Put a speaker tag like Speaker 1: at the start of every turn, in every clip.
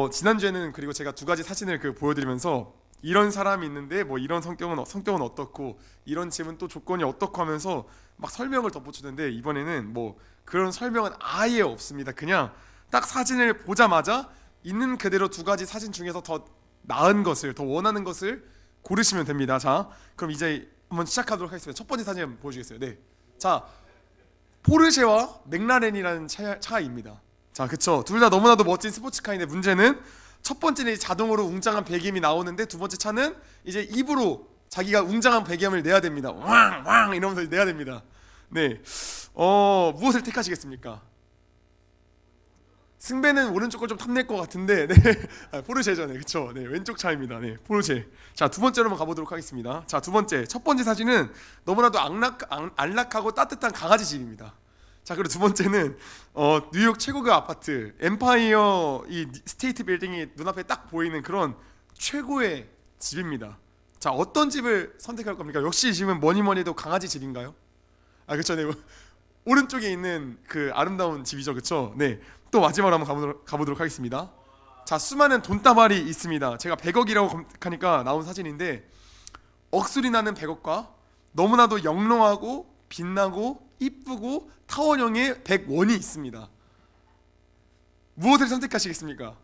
Speaker 1: 지난주에는 그리고 제가 두 가지 사진을 보여드리면서 이런 사람이 있는데 뭐 이런 성격은 어떻고 이런 집은 또 조건이 어떻고 하면서 막 설명을 덧붙이는데, 이번에는 뭐 그런 설명은 아예 없습니다. 그냥 딱 사진을 보자마자 있는 그대로 두 가지 사진 중에서 더 나은 것을, 더 원하는 것을 고르시면 됩니다. 자, 그럼 이제 한번 시작하도록 하겠습니다. 첫 번째 사진 한번 보여주겠어요? 네. 자, 포르쉐와 맥라렌이라는 차이입니다. 자, 그쵸. 둘 다 너무나도 멋진 스포츠카인데, 문제는 첫 번째는 자동으로 웅장한 배기음이 나오는데, 두 번째 차는 이제 입으로 자기가 웅장한 배기음을 내야 됩니다. 왕왕 이러면서 내야 됩니다. 네. 무엇을 택하시겠습니까? 승배는 오른쪽 걸 좀 탐낼 것 같은데, 네. 포르쉐죠, 네, 그렇죠. 네, 왼쪽 차입니다. 네, 포르쉐. 자, 두 번째로 한번 가보도록 하겠습니다. 자, 두 번째, 첫 번째 사진은 너무나도 안락하고 따뜻한 강아지 집입니다. 자, 그리고 두 번째는 뉴욕 최고급 아파트, 엠파이어 이 스테이트 빌딩이 눈앞에 딱 보이는 그런 최고의 집입니다. 자, 어떤 집을 선택할 겁니까? 역시 지금 뭐니뭐니도 강아지 집인가요? 아, 그렇죠. 네. 오른쪽에 있는 그 아름다운 집이죠, 그렇죠? 네. 또 마지막으로 한번 가보도록 하겠습니다. 자, 수많은 돈다발이 있습니다. 제가 100억이라고 검색하니까 나온 사진인데, 억소리 나는 100억과 너무나도 영롱하고 빛나고 이쁘고 타원형의 100원이 있습니다. 무엇을 선택하시겠습니까?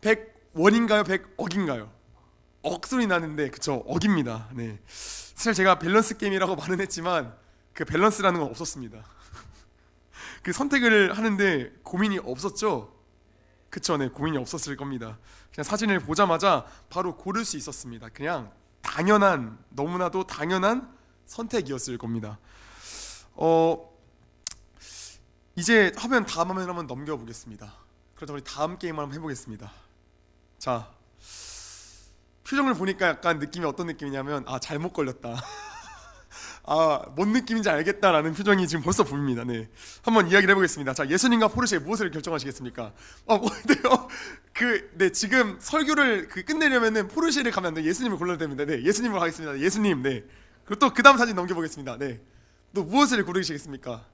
Speaker 1: 100원인가요? 100억인가요? 억소리 나는데, 그쵸, 억입니다. 네. 사실 제가 밸런스 게임이라고 말은 했지만 그 밸런스라는 건 없었습니다. 그 선택을 하는데 고민이 없었죠? 그쵸, 네, 고민이 없었을 겁니다. 그냥 사진을 보자마자 바로 고를 수 있었습니다. 그냥 당연한, 너무나도 당연한 선택이었을 겁니다. 이제 다음 화면 한번 넘겨보겠습니다. 그렇다면 우리 다음 게임을 한번 해보겠습니다. 자, 표정을 보니까 약간 느낌이 어떤 느낌이냐면, 아, 잘못 걸렸다. 아, 뭔 느낌인지 알겠다라는 표정이 지금 벌써 보입니다. 네, 한번 이야기를 해보겠습니다. 자, 예수님과 포르쉐 무엇을 결정하시겠습니까? 뭔데요? 네, 지금 설교를 끝내려면은 포르쉐를 가면 안 돼요. 예수님을 골라야 됩니다. 네, 예수님으로 가겠습니다. 예수님. 네. 그리고 또 그 다음 사진 넘겨보겠습니다. 네, 또 무엇을 고르시겠습니까?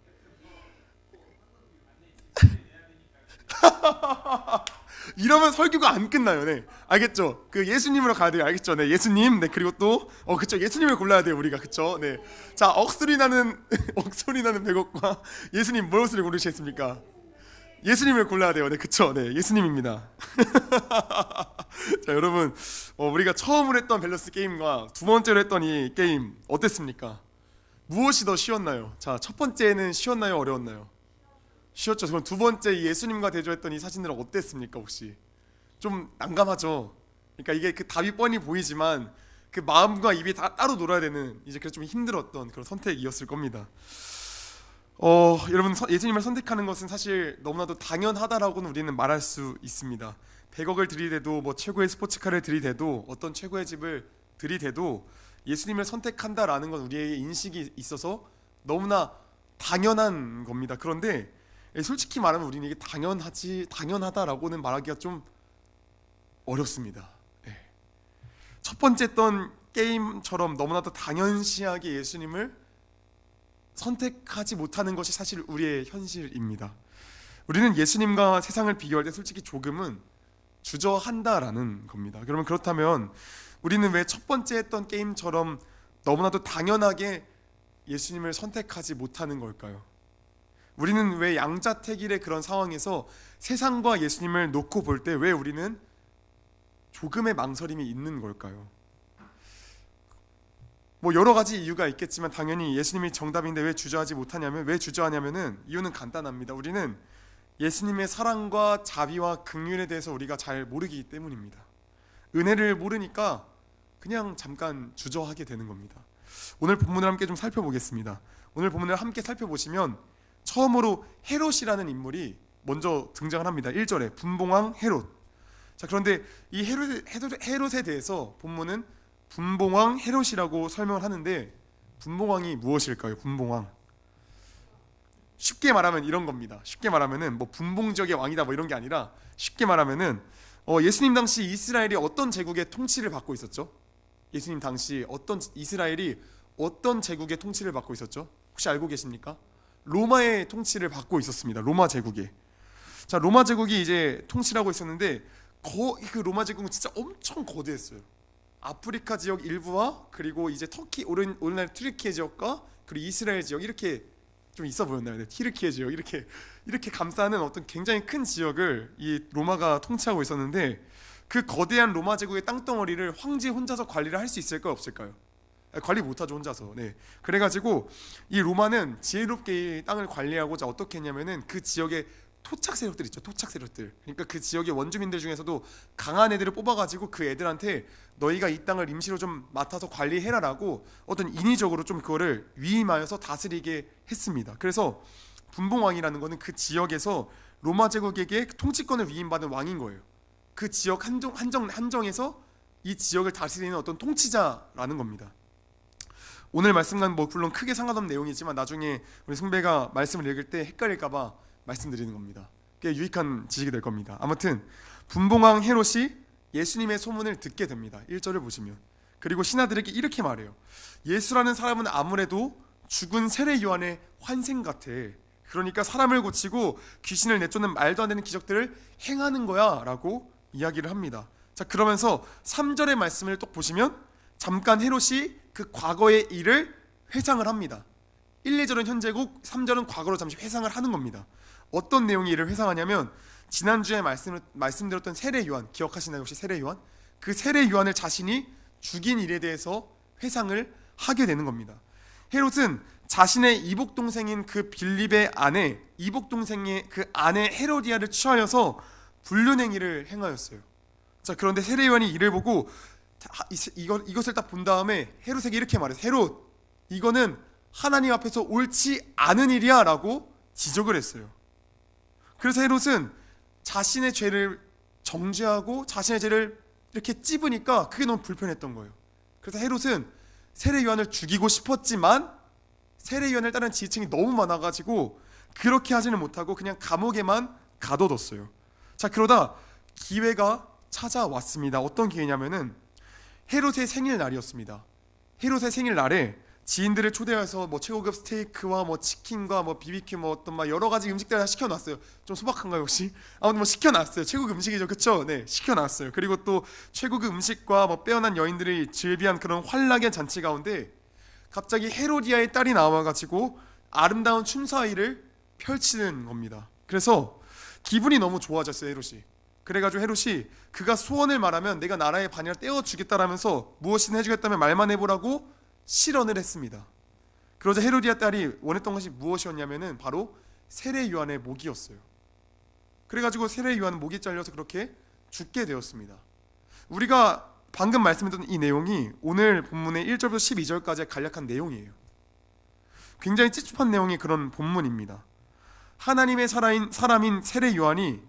Speaker 1: 이러면 설교가 안 끝나요. 네, 알겠죠? 그 예수님으로 가야 돼요. 알겠죠? 네, 예수님. 네, 그리고 또 그쵸, 예수님을 골라야 돼요, 우리가. 그쵸? 네. 자, 억소리 나는 100억과 예수님, 무엇을 고르시겠습니까? 예수님을 골라야 돼요. 네, 그쵸? 네, 예수님입니다. 자, 여러분, 우리가 처음으로 했던 밸런스 게임과 두 번째로 했던 이 게임 어땠습니까? 무엇이 더 쉬웠나요? 자, 첫 번째는 쉬웠나요? 어려웠나요? 쉬웠죠. 그럼 두 번째 예수님과 대조했던 이 사진들은 어땠습니까? 혹시 좀 난감하죠. 그러니까 이게 그 답이 뻔히 보이지만 그 마음과 입이 다 따로 놀아야 되는, 이제 그래서 좀 힘들었던 그런 선택이었을 겁니다. 여러분, 예수님을 선택하는 것은 사실 너무나도 당연하다라고는 우리는 말할 수 있습니다. 100억을 들이대도, 뭐 최고의 스포츠카를 들이대도, 어떤 최고의 집을 들이대도 예수님을 선택한다라는 건 우리의 인식이 있어서 너무나 당연한 겁니다. 그런데 솔직히 말하면 우리는 이게 당연하다라고는 말하기가 좀 어렵습니다. 첫 번째 했던 게임처럼 너무나도 당연시하게 예수님을 선택하지 못하는 것이 사실 우리의 현실입니다. 우리는 예수님과 세상을 비교할 때 솔직히 조금은 주저한다라는 겁니다. 그러면 그렇다면 우리는 왜 첫 번째 했던 게임처럼 너무나도 당연하게 예수님을 선택하지 못하는 걸까요? 우리는 왜 양자택일의 그런 상황에서 세상과 예수님을 놓고 볼 때 왜 우리는 조금의 망설임이 있는 걸까요? 뭐 여러 가지 이유가 있겠지만 당연히 예수님이 정답인데 왜 주저하냐면은 이유는 간단합니다. 우리는 예수님의 사랑과 자비와 긍휼에 대해서 우리가 잘 모르기 때문입니다. 은혜를 모르니까 그냥 잠깐 주저하게 되는 겁니다. 오늘 본문을 함께 좀 살펴보겠습니다. 오늘 본문을 함께 살펴보시면 처음으로 헤롯이라는 인물이 먼저 등장을 합니다. 1절에 분봉왕 헤롯. 자, 그런데 이 헤롯에 대해서 본문은 분봉왕 헤롯이라고 설명을 하는데, 분봉왕이 무엇일까요? 분봉왕. 쉽게 말하면 이런 겁니다. 쉽게 말하면은 뭐 분봉지역의 왕이다 뭐 이런 게 아니라, 쉽게 말하면은 예수님 당시 이스라엘이 어떤 제국의 통치를 받고 있었죠? 예수님 당시 이스라엘이 어떤 제국의 통치를 받고 있었죠? 혹시 알고 계십니까? 로마의 통치를 받고 있었습니다. 로마 제국에. 자, 로마 제국이 이제 통치를 하고 있었는데, 그 로마 제국은 진짜 엄청 거대했어요. 아프리카 지역 일부와 그리고 이제 터키 오늘날 튀르키예 지역과 그리고 이스라엘 지역 이렇게 좀 있어 보였나요? 네, 튀르키예 지역 이렇게 감싸는 어떤 굉장히 큰 지역을 이 로마가 통치하고 있었는데 그 거대한 로마 제국의 땅덩어리를 황제 혼자서 관리를 할 수 있을까요, 없을까요? 관리 못하죠 혼자서. 네. 그래가지고 이 로마는 지혜롭게 이 땅을 관리하고자 어떻게 했냐면은 그 지역에 토착 세력들 있죠. 토착 세력들. 그러니까 그 지역의 원주민들 중에서도 강한 애들을 뽑아가지고 그 애들한테 너희가 이 땅을 임시로 좀 맡아서 관리해라라고 어떤 인위적으로 좀 그거를 위임하여서 다스리게 했습니다. 그래서 분봉왕이라는 거는 그 지역에서 로마 제국에게 통치권을 위임받은 왕인 거예요. 그 지역 한정에서 이 지역을 다스리는 어떤 통치자라는 겁니다. 오늘 말씀과는 뭐 물론 크게 상관없는 내용이지만 나중에 우리 승배가 말씀을 읽을 때 헷갈릴까봐 말씀드리는 겁니다. 꽤 유익한 지식이 될 겁니다. 아무튼 분봉왕 헤롯이 예수님의 소문을 듣게 됩니다. 1절을 보시면. 그리고 신하들에게 이렇게 말해요. 예수라는 사람은 아무래도 죽은 세례 요한의 환생 같아. 그러니까 사람을 고치고 귀신을 내쫓는 말도 안 되는 기적들을 행하는 거야 라고 이야기를 합니다. 자, 그러면서 3절의 말씀을 또 보시면 잠깐 헤롯이 그 과거의 일을 회상을 합니다. 1, 2절은 현재고 3절은 과거로 잠시 회상을 하는 겁니다. 어떤 내용이 이를 회상하냐면 지난주에 말씀드렸던 세례 요한 기억하시나요? 혹시 세례 요한? 그 세례 요한을 자신이 죽인 일에 대해서 회상을 하게 되는 겁니다. 헤롯은 자신의 이복 동생인 그 빌립의 아내, 이복 동생의 그 아내 헤로디아를 취하여서 불륜행위를 행하였어요. 자, 그런데 세례 요한이 이를 보고 이것을 딱 본 다음에 헤롯에게 이렇게 말해요. 헤롯, 이거는 하나님 앞에서 옳지 않은 일이야 라고 지적을 했어요. 그래서 헤롯은 자신의 죄를 정죄하고 자신의 죄를 이렇게 찝으니까 그게 너무 불편했던 거예요. 그래서 헤롯은 세례 요한을 죽이고 싶었지만 세례 요한을 따르는 지지층이 너무 많아가지고 그렇게 하지는 못하고 그냥 감옥에만 가둬뒀어요. 자, 그러다 기회가 찾아왔습니다. 어떤 기회냐면은 헤롯의 생일날이었습니다. 헤롯의 생일날에 지인들을 초대해서 뭐 최고급 스테이크와 뭐 치킨과 뭐 비비큐 뭐 어떤 막 여러 가지 음식들을 다 시켜놨어요. 좀 소박한가요 혹시? 아무튼 뭐 시켜놨어요. 최고급 음식이죠, 그렇죠? 네, 시켜놨어요. 그리고 또 최고급 음식과 뭐 빼어난 여인들이 즐비한 그런 환락의 잔치 가운데 갑자기 헤로디아의 딸이 나와가지고 아름다운 춤사위를 펼치는 겁니다. 그래서 기분이 너무 좋아졌어요, 헤롯이. 그래가지고 헤롯이 그가 소원을 말하면 내가 나라의 반이라 떼어주겠다라면서 무엇이든 해주겠다면 말만 해보라고 실언을 했습니다. 그러자 헤로디아 딸이 원했던 것이 무엇이었냐면은 바로 세례 요한의 목이었어요. 그래가지고 세례 요한은 목이 잘려서 그렇게 죽게 되었습니다. 우리가 방금 말씀드렸던 이 내용이 오늘 본문의 1절부터 12절까지의 간략한 내용이에요. 굉장히 찝찝한 내용의 그런 본문입니다. 하나님의 사람인 세례 요한이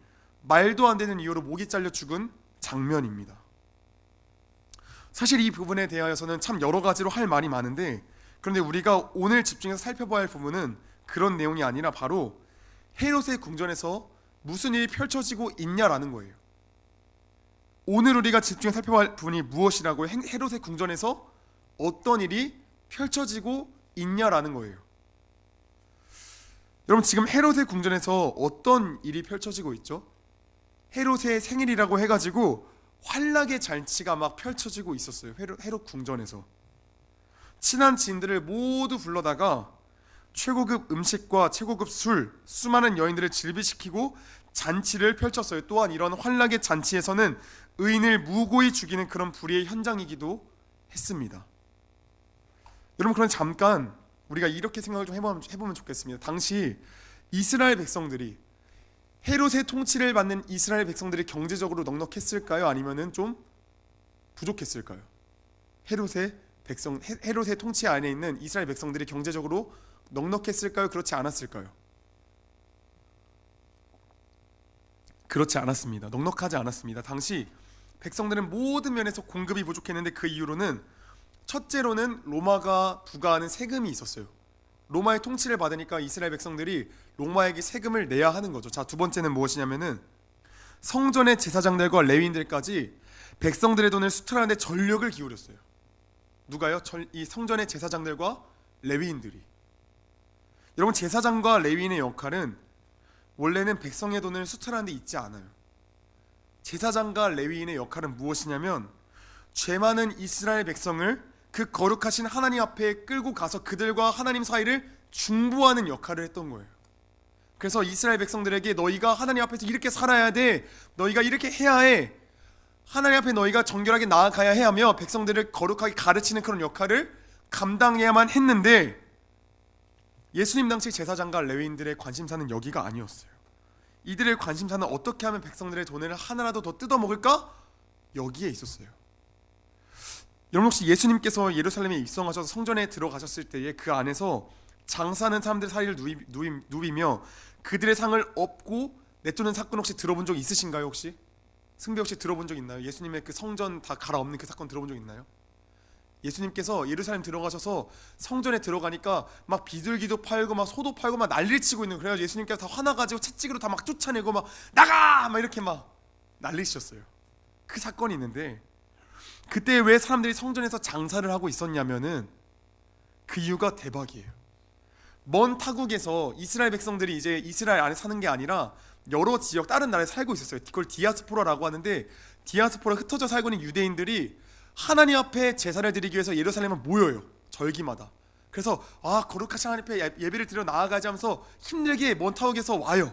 Speaker 1: 말도 안 되는 이유로 목이 잘려 죽은 장면입니다. 사실 이 부분에 대하여서는 참 여러 가지로 할 말이 많은데, 그런데 우리가 오늘 집중해서 살펴봐야 할 부분은 그런 내용이 아니라 바로 헤롯의 궁전에서 무슨 일이 펼쳐지고 있냐라는 거예요. 오늘 우리가 집중해서 살펴봐야 할 부분이 무엇이라고, 헤롯의 궁전에서 어떤 일이 펼쳐지고 있냐라는 거예요. 여러분, 지금 헤롯의 궁전에서 어떤 일이 펼쳐지고 있죠? 헤롯의 생일이라고 해가지고 환락의 잔치가 막 펼쳐지고 있었어요. 헤롯 궁전에서 친한 지인들을 모두 불러다가 최고급 음식과 최고급 술, 수많은 여인들을 질비시키고 잔치를 펼쳤어요. 또한 이런 환락의 잔치에서는 의인을 무고히 죽이는 그런 불의의 현장이기도 했습니다. 여러분, 그럼 잠깐 우리가 이렇게 생각을 좀 해보면 좋겠습니다. 당시 이스라엘 백성들이, 헤롯의 통치를 받는 이스라엘 백성들이 경제적으로 넉넉했을까요? 아니면은 좀 부족했을까요? 헤롯의 통치 안에 있는 이스라엘 백성들이 경제적으로 넉넉했을까요? 그렇지 않았을까요? 그렇지 않았습니다. 넉넉하지 않았습니다. 당시 백성들은 모든 면에서 공급이 부족했는데 그 이유로는 첫째로는 로마가 부과하는 세금이 있었어요. 로마의 통치를 받으니까 이스라엘 백성들이 로마에게 세금을 내야 하는 거죠. 자, 두 번째는 무엇이냐면은 성전의 제사장들과 레위인들까지 백성들의 돈을 수탈하는 데 전력을 기울였어요. 누가요? 이 성전의 제사장들과 레위인들이. 여러분, 제사장과 레위인의 역할은 원래는 백성의 돈을 수탈하는 데 있지 않아요. 제사장과 레위인의 역할은 무엇이냐면 죄 많은 이스라엘 백성을 그 거룩하신 하나님 앞에 끌고 가서 그들과 하나님 사이를 중보하는 역할을 했던 거예요. 그래서 이스라엘 백성들에게 너희가 하나님 앞에서 이렇게 살아야 돼, 너희가 이렇게 해야 해, 하나님 앞에 너희가 정결하게 나아가야 해 하며 백성들을 거룩하게 가르치는 그런 역할을 감당해야만 했는데, 예수님 당시 제사장과 레위인들의 관심사는 여기가 아니었어요. 이들의 관심사는 어떻게 하면 백성들의 돈을 하나라도 더 뜯어먹을까? 여기에 있었어요. 여러분, 혹시 예수님께서 예루살렘에 입성하셔서 성전에 들어가셨을 때에 그 안에서 장사하는 사람들 사이를 누비며 그들의 상을 업고 내쫓는 사건 혹시 들어본 적 있으신가요? 혹시? 승배 혹시 들어본 적 있나요? 예수님의 그 성전 다 갈아엎는 그 사건 들어본 적 있나요? 예수님께서 예루살렘 들어가셔서 성전에 들어가니까 막 비둘기도 팔고 막 소도 팔고 막 난리를 치고 있는, 그래가지고 예수님께서 다 화나가지고 채찍으로 다 막 쫓아내고 막 나가! 막 이렇게 막 난리치셨어요. 그 사건이 있는데, 그때 왜 사람들이 성전에서 장사를 하고 있었냐면은 그 이유가 대박이에요. 먼 타국에서 이스라엘 백성들이 이제 이스라엘 안에 사는 게 아니라 여러 지역 다른 나라에 살고 있었어요. 그걸 디아스포라라고 하는데, 디아스포라 흩어져 살고 있는 유대인들이 하나님 앞에 제사를 드리기 위해서 예루살렘에 모여요. 절기마다. 그래서 거룩하신 하나님 앞에 예배를 드려 나아가자 하면서 힘들게 먼 타국에서 와요.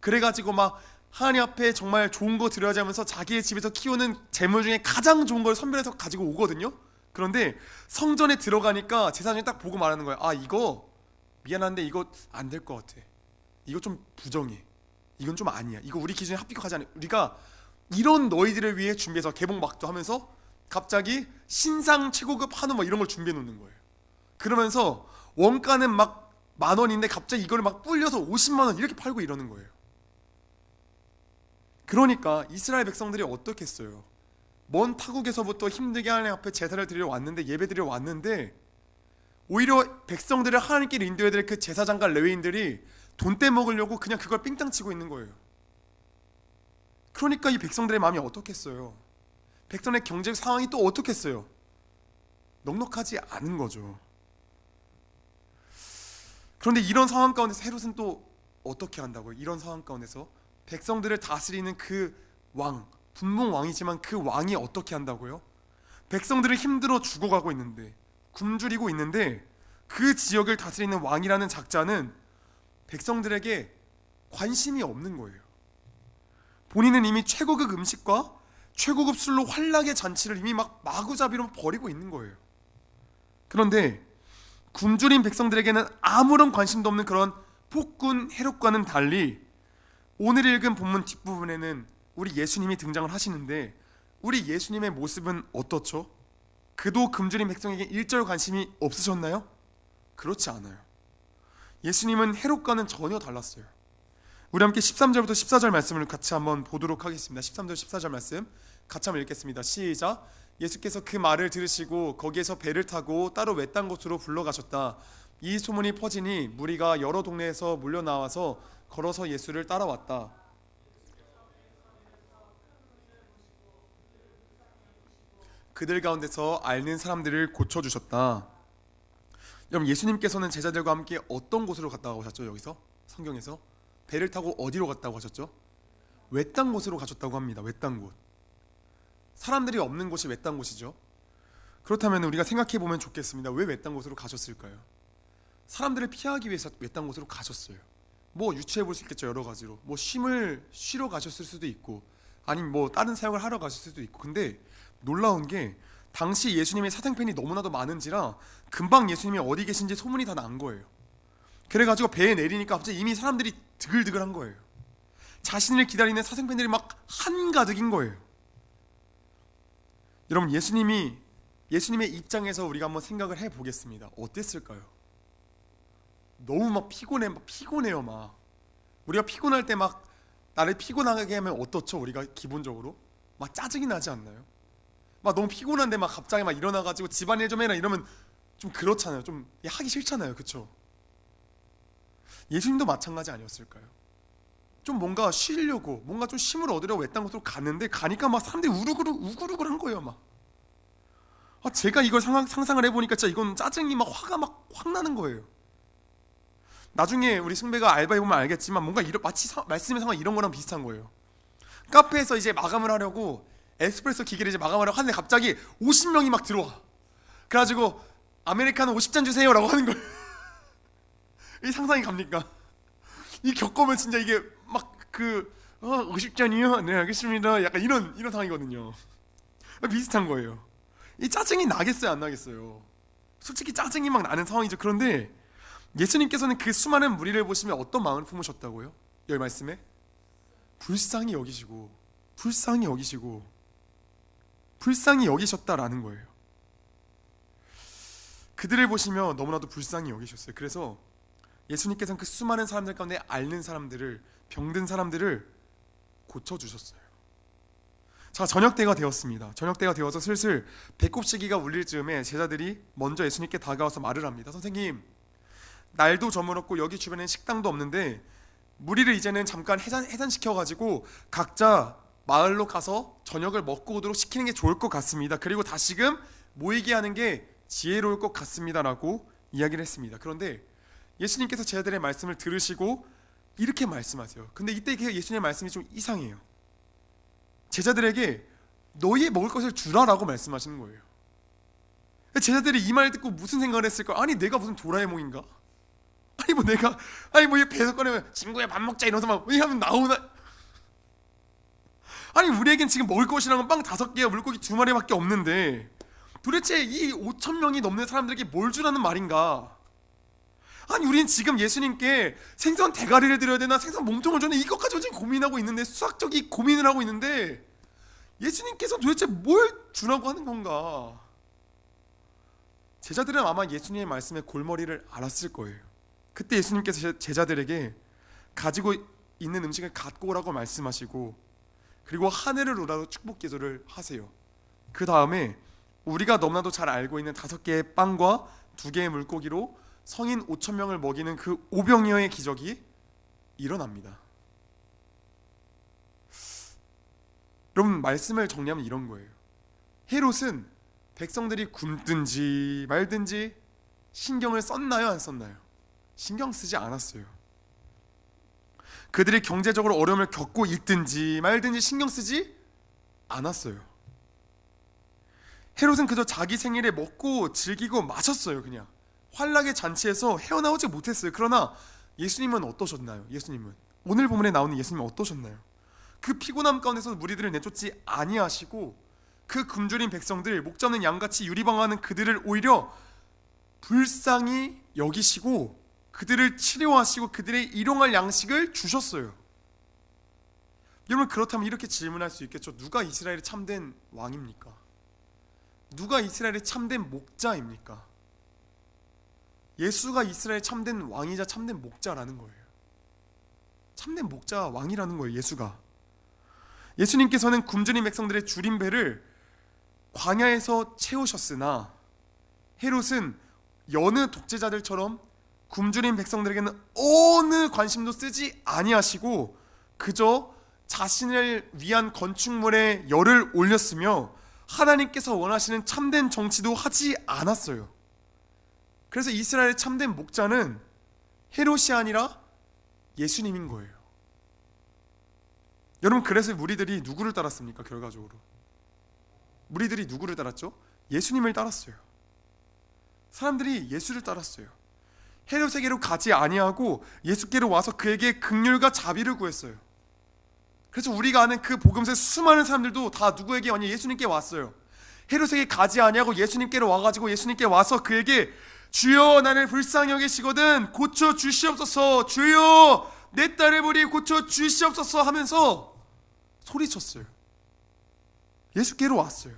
Speaker 1: 그래가지고 막 하나님 앞에 정말 좋은 거 드려야지 하면서 자기의 집에서 키우는 재물 중에 가장 좋은 걸 선별해서 가지고 오거든요. 그런데 성전에 들어가니까 제사장이 딱 보고 말하는 거예요. 이거 미안한데 이거 안 될 것 같아. 이거 좀 부정해. 이건 좀 아니야. 이거 우리 기준에 합격하지 않아. 우리가 이런 너희들을 위해 준비해서 개봉막도 하면서 갑자기 신상 최고급 한우 막 이런 걸 준비해 놓는 거예요. 그러면서 원가는 막 10,000원인데 갑자기 이걸 막 불려서 50만 원 이렇게 팔고 이러는 거예요. 그러니까 이스라엘 백성들이 어떻겠어요? 먼 타국에서부터 힘들게 하나님 앞에 제사를 드리러 왔는데, 예배 드리러 왔는데, 오히려 백성들을 하나님께 인도해야 될 그 제사장과 레위인들이 돈 떼먹으려고 그냥 그걸 삥땅 치고 있는 거예요. 그러니까 이 백성들의 마음이 어떻겠어요? 백성의 경제 상황이 또 어떻겠어요? 넉넉하지 않은 거죠. 그런데 이런 상황 가운데서 헤롯은 또 어떻게 한다고요? 이런 상황 가운데서 백성들을 다스리는 그 왕, 분봉 왕이지만 그 왕이 어떻게 한다고요? 백성들은 힘들어 죽어가고 있는데, 굶주리고 있는데, 그 지역을 다스리는 왕이라는 작자는 백성들에게 관심이 없는 거예요. 본인은 이미 최고급 음식과 최고급 술로 환락의 잔치를 이미 막 마구잡이로 벌이고 있는 거예요. 그런데 굶주린 백성들에게는 아무런 관심도 없는 그런 폭군 헤롯과는 달리, 오늘 읽은 본문 뒷부분에는 우리 예수님이 등장을 하시는데, 우리 예수님의 모습은 어떻죠? 그도 굶주린 백성에게 일절 관심이 없으셨나요? 그렇지 않아요. 예수님은 헤롯과는 전혀 달랐어요. 우리 함께 13절부터 14절 말씀을 같이 한번 보도록 하겠습니다. 13절 14절 말씀 같이 한번 읽겠습니다. 시작. 예수께서 그 말을 들으시고 거기에서 배를 타고 따로 외딴 곳으로 불러가셨다. 이 소문이 퍼지니 무리가 여러 동네에서 몰려 나와서 걸어서 예수를 따라왔다. 그들 가운데서 앓는 사람들을 고쳐주셨다. 여러분, 예수님께서는 제자들과 함께 어떤 곳으로 갔다고 하셨죠? 여기서 성경에서 배를 타고 어디로 갔다고 하셨죠? 외딴 곳으로 가셨다고 합니다. 외딴 곳. 사람들이 없는 곳이 외딴 곳이죠. 그렇다면 우리가 생각해 보면 좋겠습니다. 왜 외딴 곳으로 가셨을까요? 사람들을 피하기 위해서 외딴 곳으로 가셨어요. 뭐 유추해 볼 수 있겠죠. 여러 가지로. 뭐 쉼을 쉬러 가셨을 수도 있고, 아니면 뭐 다른 사역을 하러 가셨을 수도 있고. 근데 놀라운 게 당시 예수님의 사생팬이 너무나도 많은지라 금방 예수님이 어디 계신지 소문이 다 난 거예요. 그래가지고 배에 내리니까 갑자기 이미 사람들이 드글드글한 거예요. 자신을 기다리는 사생팬들이 막 한가득인 거예요. 여러분, 예수님의 입장에서 우리가 한번 생각을 해보겠습니다. 어땠을까요? 너무 막 피곤해요. 막 우리가 피곤할 때 막 나를 피곤하게 하면 어떻죠? 우리가 기본적으로 막 짜증이 나지 않나요? 막 너무 피곤한데 막 갑자기 막 일어나가지고 집안일 좀 해라 이러면 좀 그렇잖아요. 좀 하기 싫잖아요. 그렇죠? 예수님도 마찬가지 아니었을까요? 좀 뭔가 쉬려고, 뭔가 좀 쉼을 얻으려고 외딴 곳으로 갔는데, 가니까 막 사람들이 우글우글한 거예요. 막 제가 이걸 상상을 해보니까 진짜 이건 짜증이 막 화가 막 확 나는 거예요. 나중에 우리 승배가 알바해보면 알겠지만 뭔가 마치 말씀의 상황 이런 거랑 비슷한 거예요. 카페에서 이제 마감을 하려고 에스프레소 기계를 이제 마감하려고 하는데 갑자기 50명이 막 들어와. 그래가지고 아메리카노 50잔 주세요 라고 하는 거예요. 이 상상이 갑니까? 이 겪으면 진짜 이게 막 50잔이요? 네 알겠습니다. 약간 이런 상황이거든요. 비슷한 거예요. 이 짜증이 나겠어요 안 나겠어요? 솔직히 짜증이 막 나는 상황이죠. 그런데 예수님께서는 그 수많은 무리를 보시면 어떤 마음을 품으셨다고요? 여기 말씀에 불쌍히 여기셨다라는 거예요. 그들을 보시며 너무나도 불쌍히 여기셨어요. 그래서 예수님께서는 그 수많은 사람들 가운데 앓는 사람들을, 병든 사람들을 고쳐주셨어요. 자, 저녁 때가 되었습니다. 저녁 때가 되어서 슬슬 배꼽 시기가 울릴 즈음에 제자들이 먼저 예수님께 다가와서 말을 합니다. 선생님, 날도 저물었고 여기 주변에 식당도 없는데 무리를 이제는 잠깐 해산시켜가지고 각자 마을로 가서 저녁을 먹고 오도록 시키는 게 좋을 것 같습니다. 그리고 다시금 모이게 하는 게 지혜로울 것 같습니다라고 이야기를 했습니다. 그런데 예수님께서 제자들의 말씀을 들으시고 이렇게 말씀하세요. 근데 이때 예수님의 말씀이 좀 이상해요. 제자들에게 너희의 먹을 것을 주라라고 말씀하시는 거예요. 제자들이 이 말 듣고 무슨 생각을 했을까? 아니 내가 무슨 도라에몽인가? 아니 뭐 배에서 꺼내면 친구야 밥 먹자 이러면서 막 하면 나오나? 아니 우리에겐 지금 먹을 것이랑은 빵 5개와 물고기 2마리밖에 없는데 도대체 이 5,000명이 넘는 사람들에게 뭘 주라는 말인가? 아니 우린 지금 예수님께 생선 대가리를 드려야 되나 생선 몸통을 줘야 되나 이것까지 지금 고민하고 있는데 수학적인 고민을 하고 있는데 예수님께서 도대체 뭘 주라고 하는 건가? 제자들은 아마 예수님의 말씀에 골머리를 앓았을 거예요. 그때 예수님께서 제자들에게 가지고 있는 음식을 갖고 오라고 말씀하시고 그리고 하늘을 우러러 축복 기도를 하세요. 그 다음에 우리가 너무나도 잘 알고 있는 5개의 빵과 2개의 물고기로 성인 5,000명을 먹이는 그 오병이어의 기적이 일어납니다. 여러분 말씀을 정리하면 이런 거예요. 헤롯은 백성들이 굶든지 말든지 신경을 썼나요 안 썼나요? 신경 쓰지 않았어요. 그들이 경제적으로 어려움을 겪고 있든지 말든지 신경 쓰지 않았어요. 헤롯은 그저 자기 생일에 먹고 즐기고 마셨어요. 그냥 환락의 잔치에서 헤어나오지 못했어요. 그러나 예수님은 어떠셨나요? 예수님은 오늘 본문에 나오는 예수님은 어떠셨나요? 그 피곤함 가운데서 무리들을 내쫓지 아니하시고 그 굶주린 백성들 목자 없는 양같이 유리방황하는 그들을 오히려 불쌍히 여기시고 그들을 치료하시고 그들의 일용할 양식을 주셨어요. 여러분 그렇다면 이렇게 질문할 수 있겠죠. 누가 이스라엘의 참된 왕입니까? 누가 이스라엘의 참된 목자입니까? 예수가 이스라엘의 참된 왕이자 참된 목자라는 거예요. 참된 목자 왕이라는 거예요. 예수님께서는 굶주린 백성들의 줄인 배를 광야에서 채우셨으나 헤롯은 여느 독재자들처럼 굶주린 백성들에게는 어느 관심도 쓰지 아니하시고 그저 자신을 위한 건축물에 열을 올렸으며 하나님께서 원하시는 참된 정치도 하지 않았어요. 그래서 이스라엘의 참된 목자는 헤롯이 아니라 예수님인 거예요. 여러분 그래서 무리들이 누구를 따랐습니까? 결과적으로 무리들이 누구를 따랐죠? 예수님을 따랐어요. 사람들이 예수를 따랐어요. 헤롯에게로 가지 아니하고 예수께로 와서 그에게 긍휼과 자비를 구했어요. 그래서 우리가 아는 그 복음서의 수많은 사람들도 다 누구에게 왔냐? 예수님께 왔어요. 헤롯에게 가지 아니하고 예수님께로 와가지고 예수님께 와서 그에게 주여 나를 불쌍히 여기시거든 고쳐 주시옵소서, 주여 내 딸의 불이 고쳐 주시옵소서 하면서 소리쳤어요. 예수께로 왔어요.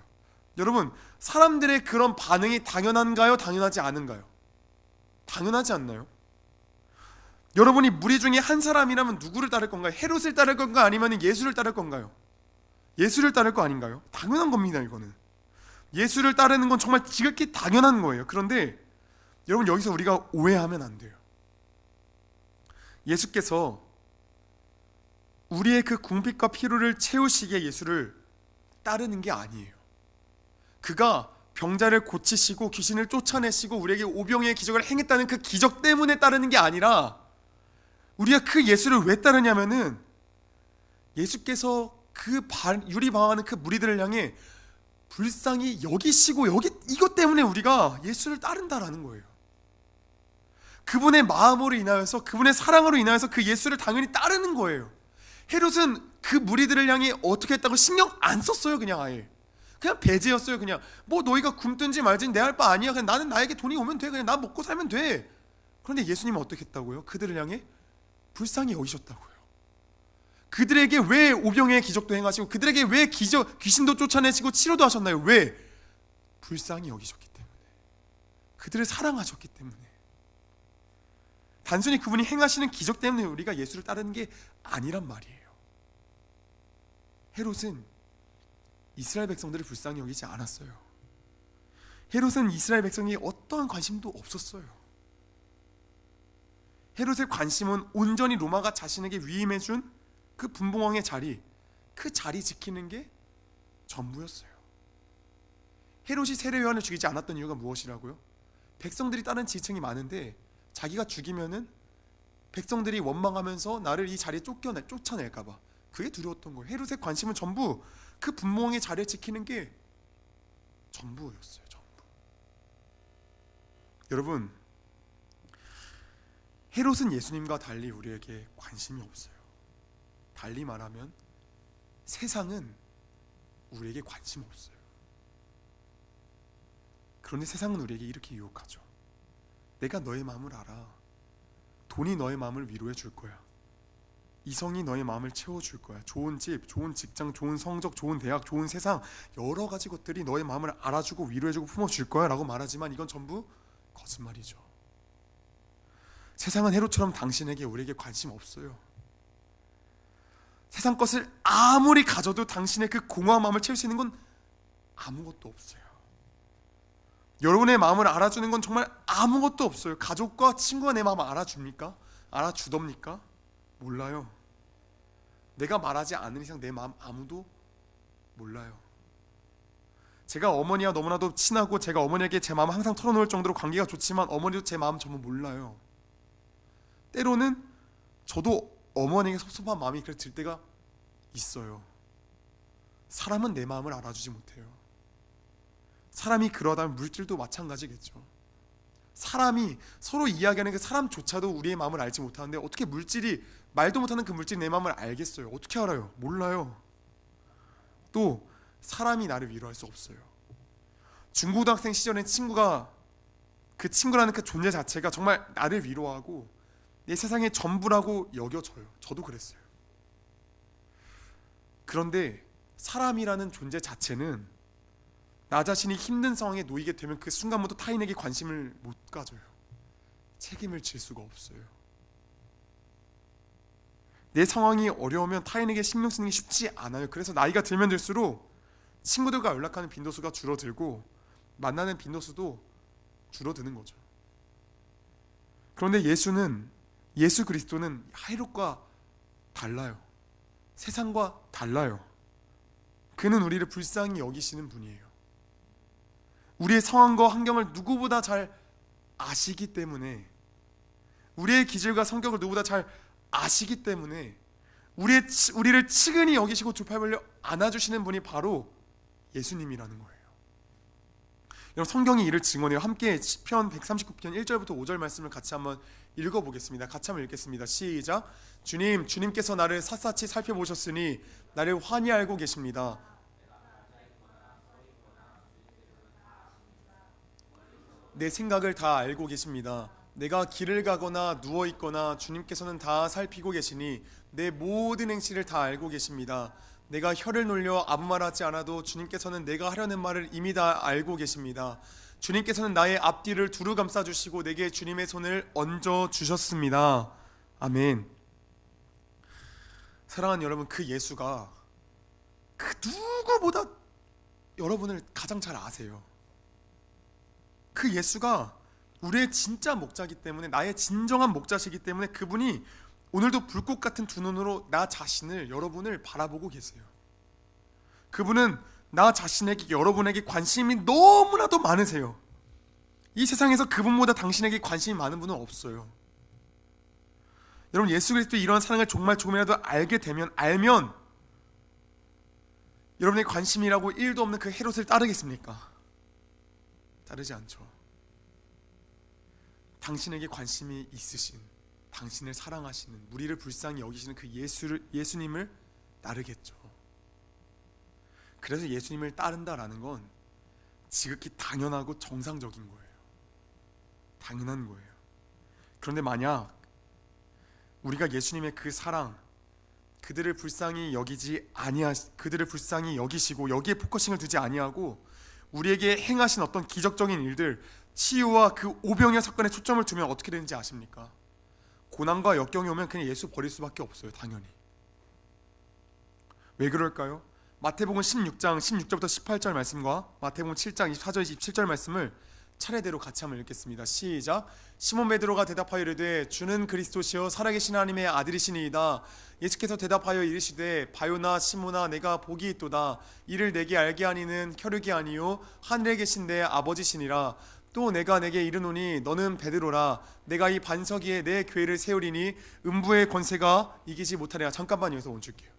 Speaker 1: 여러분 사람들의 그런 반응이 당연한가요? 당연하지 않은가요? 당연하지 않나요? 여러분이 무리 중에 한 사람이라면 누구를 따를 건가요? 헤롯을 따를 건가 아니면 예수를 따를 건가요? 예수를 따를 거 아닌가요? 당연한 겁니다. 이거는 예수를 따르는 건 정말 지극히 당연한 거예요. 그런데 여러분 여기서 우리가 오해하면 안 돼요. 예수께서 우리의 그 궁핍과 피로를 채우시기에 예수를 따르는 게 아니에요. 그가 병자를 고치시고 귀신을 쫓아내시고 우리에게 오병이의 기적을 행했다는 그 기적 때문에 따르는 게 아니라 우리가 그 예수를 왜 따르냐면은 예수께서 유리 방황하는 그 무리들을 향해 불쌍히 여기시고 이것 때문에 우리가 예수를 따른다라는 거예요. 그분의 마음으로 인하여서, 그분의 사랑으로 인하여서 그 예수를 당연히 따르는 거예요. 헤롯은 그 무리들을 향해 어떻게 했다고 신경 안 썼어요. 그냥 아예 그냥 배제였어요. 그냥 뭐 너희가 굶든지 말든지 내 할 바 아니야. 그냥 나는 나에게 돈이 오면 돼. 그냥 나 먹고 살면 돼. 그런데 예수님은 어떻게 했다고요? 그들을 향해 불쌍히 여기셨다고요. 그들에게 왜 오병의 기적도 행하시고 그들에게 왜 귀신도 쫓아내시고 치료도 하셨나요? 왜? 불쌍히 여기셨기 때문에, 그들을 사랑하셨기 때문에. 단순히 그분이 행하시는 기적 때문에 우리가 예수를 따르는 게 아니란 말이에요. 헤롯은 이스라엘 백성들을 불쌍히 여기지 않았어요. 헤롯은 이스라엘 백성이 어떠한 관심도 없었어요. 헤롯의 관심은 온전히 로마가 자신에게 위임해준 그 분봉왕의 자리, 그 자리 지키는 게 전부였어요. 헤롯이 세례 요한을 죽이지 않았던 이유가 무엇이라고요? 백성들이 다른 지층이 많은데 자기가 죽이면은 백성들이 원망하면서 나를 이 자리에 쫓아낼까 봐, 그게 두려웠던 거예요. 헤롯의 관심은 전부 그 분봉왕의 자리를 지키는 게 전부였어요. 전부. 여러분, 헤롯은 예수님과 달리 우리에게 관심이 없어요. 달리 말하면 세상은 우리에게 관심 없어요. 그런데 세상은 우리에게 이렇게 유혹하죠. 내가 너의 마음을 알아. 돈이 너의 마음을 위로해 줄 거야. 이성이 너의 마음을 채워줄 거야. 좋은 집, 좋은 직장, 좋은 성적, 좋은 대학, 좋은 세상, 여러 가지 것들이 너의 마음을 알아주고 위로해주고 품어줄 거야 라고 말하지만 이건 전부 거짓말이죠. 세상은 헤롯처럼 당신에게, 우리에게 관심 없어요. 세상 것을 아무리 가져도 당신의 그 공허한 마음을 채울 수 있는 건 아무것도 없어요. 여러분의 마음을 알아주는 건 정말 아무것도 없어요. 가족과 친구가 내 마음을 알아줍니까? 알아주덥니까? 몰라요. 내가 말하지 않는 이상 내 마음 아무도 몰라요. 제가 어머니와 너무나도 친하고 제가 어머니에게 제 마음 항상 털어놓을 정도로 관계가 좋지만 어머니도 제 마음 전부 몰라요. 때로는 저도 어머니에게 섭섭한 마음이 들 때가 있어요. 사람은 내 마음을 알아주지 못해요. 사람이 그러다면 물질도 마찬가지겠죠. 사람이 서로 이야기하는 그 사람조차도 우리의 마음을 알지 못하는데 어떻게 물질이, 말도 못하는 그 물질이 내 마음을 알겠어요? 어떻게 알아요? 몰라요. 또 사람이 나를 위로할 수 없어요. 중고등학생 시절에 그 친구라는 그 존재 자체가 정말 나를 위로하고 내 세상의 전부라고 여겨져요. 저도 그랬어요. 그런데 사람이라는 존재 자체는 나 자신이 힘든 상황에 놓이게 되면 그 순간부터 타인에게 관심을 못 가져요. 책임을 질 수가 없어요. 내 상황이 어려우면 타인에게 신경 쓰는 게 쉽지 않아요. 그래서 나이가 들면 들수록 친구들과 연락하는 빈도수가 줄어들고 만나는 빈도수도 줄어드는 거죠. 그런데 예수 그리스도는 헤롯과 달라요. 세상과 달라요. 그는 우리를 불쌍히 여기시는 분이에요. 우리의 상황과 환경을 누구보다 잘 아시기 때문에, 우리의 기질과 성격을 누구보다 잘 아시기 때문에 우리를 측은히 여기시고 두 팔 벌려 안아주시는 분이 바로 예수님이라는 거예요. 여러분, 성경이 이를 증언해요. 함께 시편 139편 1절부터 5절 말씀을 같이 한번 읽어보겠습니다. 같이 한번 읽겠습니다. 시작. 주님께서 나를 샅샅이 살펴보셨으니 나를 환히 알고 계십니다. 내 생각을 다 알고 계십니다. 내가 길을 가거나 누워있거나 주님께서는 다 살피고 계시니 내 모든 행실을 다 알고 계십니다. 내가 혀를 놀려 아무 말 하지 않아도 주님께서는 내가 하려는 말을 이미 다 알고 계십니다. 주님께서는 나의 앞뒤를 두루 감싸주시고 내게 주님의 손을 얹어주셨습니다. 아멘. 사랑하는 여러분, 그 예수가 그 누구보다 여러분을 가장 잘 아세요. 그 예수가 우리의 진짜 목자이기 때문에, 나의 진정한 목자시기 때문에 그분이 오늘도 불꽃 같은 두 눈으로 나 자신을, 여러분을 바라보고 계세요. 그분은 나 자신에게, 여러분에게 관심이 너무나도 많으세요. 이 세상에서 그분보다 당신에게 관심이 많은 분은 없어요. 여러분, 예수 그리스도의 이러한 사랑을 정말 조금이라도 알면 여러분의 관심이라고 1도 없는 그 헤롯을 따르겠습니까? 따르지 않죠. 당신에게 관심이 있으신, 당신을 사랑하시는, 무리를 불쌍히 여기시는 그 예수님을 따르겠죠. 그래서 예수님을 따른다라는 건 지극히 당연하고 정상적인 거예요. 당연한 거예요. 그런데 만약 우리가 예수님의 그 사랑, 그들을 불쌍히 여기시고 여기에 포커싱을 두지 아니하고 우리에게 행하신 어떤 기적적인 일들, 치유와 그 오병이어 사건에 초점을 두면 어떻게 되는지 아십니까? 고난과 역경이 오면 그냥 예수 버릴 수밖에 없어요. 당연히. 왜 그럴까요? 마태복음 16장 16절부터 18절 말씀과 마태복음 7장 24절 27절 말씀을 차례대로 같이 한번 읽겠습니다. 시작. 시몬 베드로가 대답하여 이르되 주는 그리스도시요 살아계신 하나님의 아들이시니이다. 예수께서 대답하여 이르시되 바요나 시몬아 내가 복이 있도다. 이를 내게 알게 하니는 혈육이 아니요 하늘에 계신 내 아버지시니라. 또 내가 내게 이르노니 너는 베드로라. 내가 이 반석 위에 내 교회를 세우리니 음부의 권세가 이기지 못하리라. 잠깐만 여기서 멈출게요.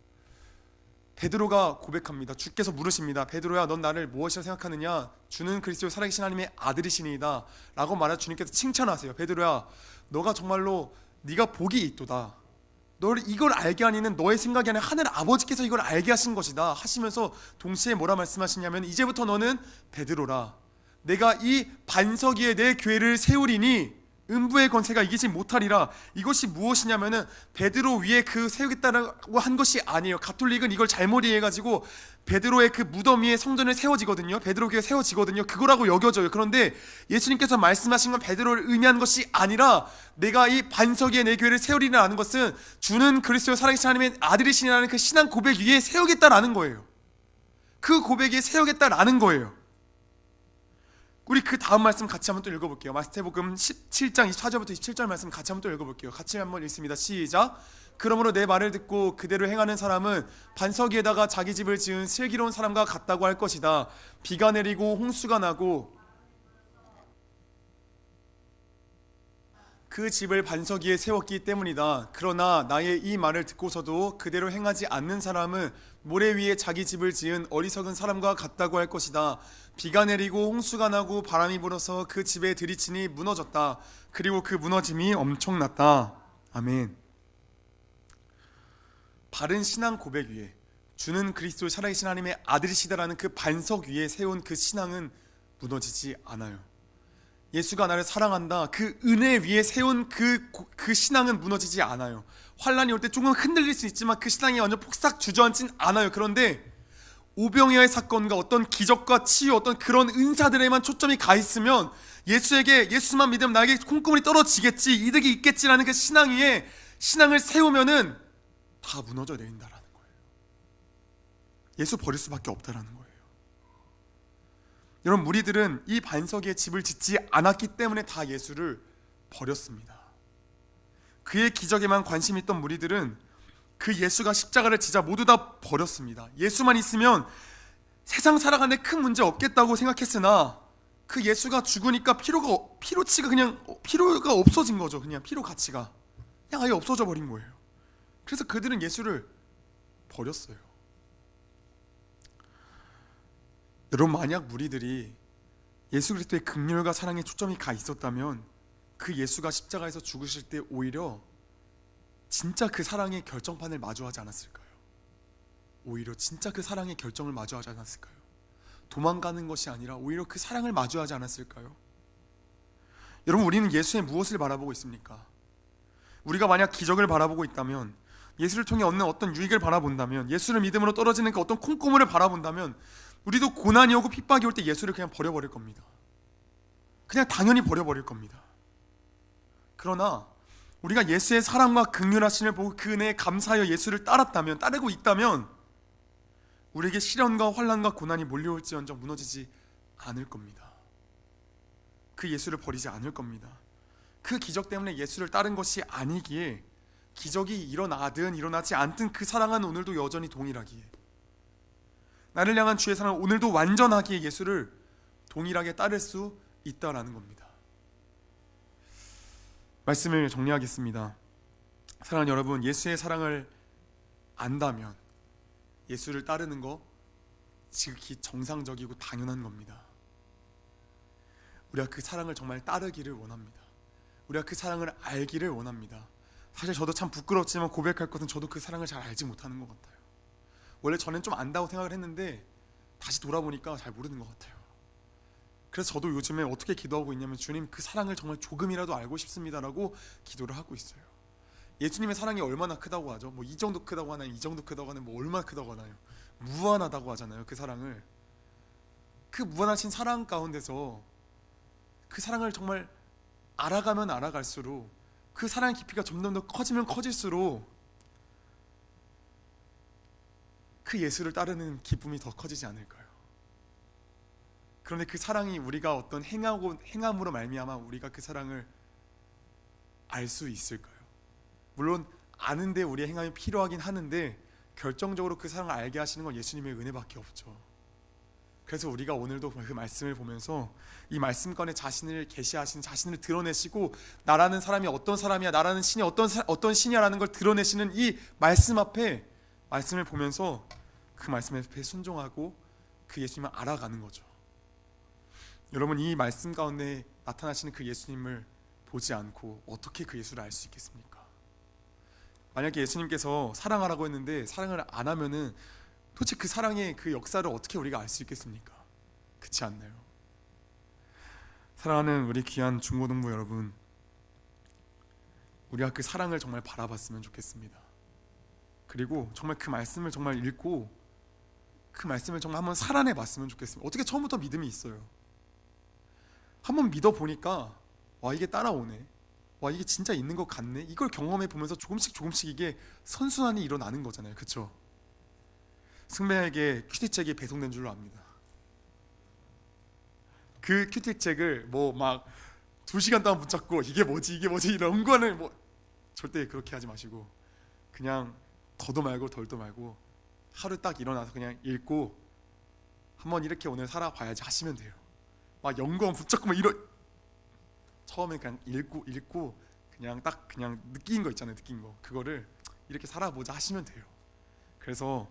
Speaker 1: 베드로가 고백합니다. 주께서 물으십니다. 베드로야 넌 나를 무엇이라 생각하느냐? 주는 그리스도 살아계신 하나님의 아들이시니이다 라고 말하 주님께서 칭찬하세요. 베드로야 너가 정말로 네가 복이 있도다. 너를 이걸 알게 하니는 너의 생각이 아니라 하늘 아버지께서 이걸 알게 하신 것이다 하시면서 동시에 뭐라 말씀하시냐면 이제부터 너는 베드로라. 내가 이 반석 위에 내 교회를 세우리니 음부의 권세가 이기지 못하리라. 이것이 무엇이냐면은 베드로 위에 그 세우겠다라고 한 것이 아니에요. 가톨릭은 이걸 잘못 이해해가지고 베드로의 그 무덤 위에 성전을 세워지거든요. 베드로 교회가 세워지거든요. 그거라고 여겨져요. 그런데 예수님께서 말씀하신 건 베드로를 의미한 것이 아니라 내가 이 반석 위에 내 교회를 세우리라는 것은 주는 그리스도의 살아계신 하나님의 아들이시라는 그 신앙 고백 위에 세우겠다라는 거예요. 그 고백에 세우겠다라는 거예요. 우리 그 다음 말씀 같이 한번 또 읽어볼게요. 마태복음 17장 24절부터 27절 말씀 같이 한번 또 읽어볼게요. 같이 한번 읽습니다. 시작. 그러므로 내 말을 듣고 그대로 행하는 사람은 반석 위에다가 자기 집을 지은 슬기로운 사람과 같다고 할 것이다. 비가 내리고 홍수가 나고 그 집을 반석 위에 세웠기 때문이다. 그러나 나의 이 말을 듣고서도 그대로 행하지 않는 사람은 모래 위에 자기 집을 지은 어리석은 사람과 같다고 할 것이다. 비가 내리고 홍수가 나고 바람이 불어서 그 집에 들이치니 무너졌다. 그리고 그 무너짐이 엄청났다. 아멘. 바른 신앙 고백 위에 주는 그리스도 살아계신 하나님의 아들이시다라는 그 반석 위에 세운 그 신앙은 무너지지 않아요. 예수가 나를 사랑한다. 그 은혜 위에 세운 그 신앙은 무너지지 않아요. 환란이 올 때 조금 흔들릴 수 있지만 그 신앙이 완전 폭삭 주저앉진 않아요. 그런데 오병이어의 사건과 어떤 기적과 치유, 어떤 그런 은사들에만 초점이 가 있으면 예수만 믿으면 나에게 콩고물이 떨어지겠지, 이득이 있겠지라는 그 신앙 위에 신앙을 세우면은 다 무너져 내린다라는 거예요. 예수 버릴 수밖에 없다라는 거예요. 여러분, 무리들은 이 반석 위에 집을 짓지 않았기 때문에 다 예수를 버렸습니다. 그의 기적에만 관심 있던 무리들은 그 예수가 십자가를 지자 모두 다 버렸습니다. 예수만 있으면 세상 살아가는데 큰 문제 없겠다고 생각했으나 그 예수가 죽으니까 피로가 없어진 거죠. 그냥 피로 가치가 그냥 아예 없어져 버린 거예요. 그래서 그들은 예수를 버렸어요. 여러분, 만약 무리들이 예수 그리스도의 긍휼과 사랑에 초점이 가 있었다면 그 예수가 십자가에서 죽으실 때 오히려 진짜 그 사랑의 결정판을 마주하지 않았을까요? 오히려 진짜 그 사랑의 결정을 마주하지 않았을까요? 도망가는 것이 아니라 오히려 그 사랑을 마주하지 않았을까요? 여러분, 우리는 예수의 무엇을 바라보고 있습니까? 우리가 만약 기적을 바라보고 있다면, 예수를 통해 얻는 어떤 유익을 바라본다면, 예수를 믿음으로 떨어지는 그 어떤 콩고물을 바라본다면 우리도 고난이 오고 핍박이 올 때 예수를 그냥 버려버릴 겁니다. 그냥 당연히 버려버릴 겁니다. 그러나 우리가 예수의 사랑과 긍휼하심을 보고 그 은혜에 감사하여 예수를 따르고 있다면 우리에게 시련과 환난과 고난이 몰려올지언정 무너지지 않을 겁니다. 그 예수를 버리지 않을 겁니다. 그 기적 때문에 예수를 따른 것이 아니기에, 기적이 일어나든 일어나지 않든 그 사랑은 오늘도 여전히 동일하기에, 나를 향한 주의 사랑은 오늘도 완전하기에 예수를 동일하게 따를 수 있다라는 겁니다. 말씀을 정리하겠습니다. 사랑하는 여러분, 예수의 사랑을 안다면 예수를 따르는 거 지극히 정상적이고 당연한 겁니다. 우리가 그 사랑을 정말 따르기를 원합니다. 우리가 그 사랑을 알기를 원합니다. 사실 저도 참 부끄럽지만 고백할 것은 저도 그 사랑을 잘 알지 못하는 것 같아요. 원래 저는 좀 안다고 생각을 했는데 다시 돌아보니까 잘 모르는 것 같아요. 그래서 저도 요즘에 어떻게 기도하고 있냐면, 주님, 그 사랑을 정말 조금이라도 알고 싶습니다라고 기도를 하고 있어요. 예수님의 사랑이 얼마나 크다고 하죠? 뭐 이 정도 크다고 하나요? 이 정도 크다고 하나요? 뭐 얼마나 크다고 하나요? 무한하다고 하잖아요. 그 사랑을. 그 무한하신 사랑 가운데서 그 사랑을 정말 알아가면 알아갈수록, 그 사랑의 깊이가 점점 더 커지면 커질수록 그 예수를 따르는 기쁨이 더 커지지 않을까요? 그런데 그 사랑이 우리가 어떤 행함으로 말미암아 우리가 그 사랑을 알 수 있을까요? 물론 아는데 우리의 행함이 필요하긴 하는데, 결정적으로 그 사랑을 알게 하시는 건 예수님의 은혜밖에 없죠. 그래서 우리가 오늘도 그 말씀을 보면서 이 말씀권에 자신을 계시하시는, 자신을 드러내시고 나라는 사람이 어떤 사람이야, 나라는 신이 어떤 신이야라는 걸 드러내시는 이 말씀 앞에, 말씀을 보면서 그 말씀 앞에 순종하고 그 예수님을 알아가는 거죠. 여러분, 이 말씀 가운데 나타나시는 그 예수님을 보지 않고 어떻게 그 예수를 알 수 있겠습니까? 만약에 예수님께서 사랑하라고 했는데 사랑을 안 하면은 도대체 그 사랑의 그 역사를 어떻게 우리가 알 수 있겠습니까? 그렇지 않나요? 사랑하는 우리 귀한 중고등부 여러분, 우리가 그 사랑을 정말 바라봤으면 좋겠습니다. 그리고 정말 그 말씀을 정말 읽고 그 말씀을 정말 한번 살아내 봤으면 좋겠습니다. 어떻게 처음부터 믿음이 있어요? 한번 믿어보니까 와, 이게 따라오네, 와, 이게 진짜 있는 것 같네, 이걸 경험해 보면서 조금씩 이게 선순환이 일어나는 거잖아요. 그렇죠? 승배에게 큐티책이 배송된 줄로 압니다. 그 큐티책을 뭐 막 2시간 동안 붙잡고 이게 뭐지 이런 거는 뭐 절대 그렇게 하지 마시고, 그냥 더도 말고 덜도 말고 하루 딱 일어나서 그냥 읽고 한번 이렇게 오늘 살아봐야지 하시면 돼요. 막 연구원 붙잡고 막 처음에 그냥 읽고 그냥 딱 그냥 느낀 거 있잖아요. 느낀 거, 그거를 이렇게 살아보자 하시면 돼요. 그래서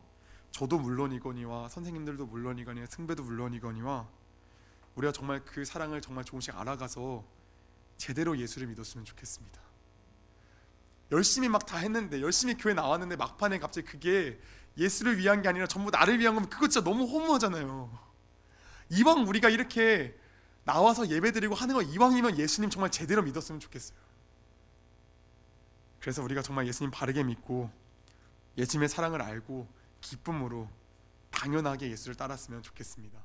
Speaker 1: 저도 물론이거니와 선생님들도 물론이거니와 승배도 물론이거니와 우리가 정말 그 사랑을 정말 조금씩 알아가서 제대로 예수를 믿었으면 좋겠습니다. 열심히 막 다 했는데, 열심히 교회 나왔는데 막판에 갑자기 그게 예수를 위한 게 아니라 전부 나를 위한 거면 그거 진짜 너무 허무하잖아요. 이왕 우리가 이렇게 나와서 예배드리고 하는 거, 이왕이면 예수님 정말 제대로 믿었으면 좋겠어요. 그래서 우리가 정말 예수님 바르게 믿고 예수님의 사랑을 알고 기쁨으로 당연하게 예수를 따랐으면 좋겠습니다.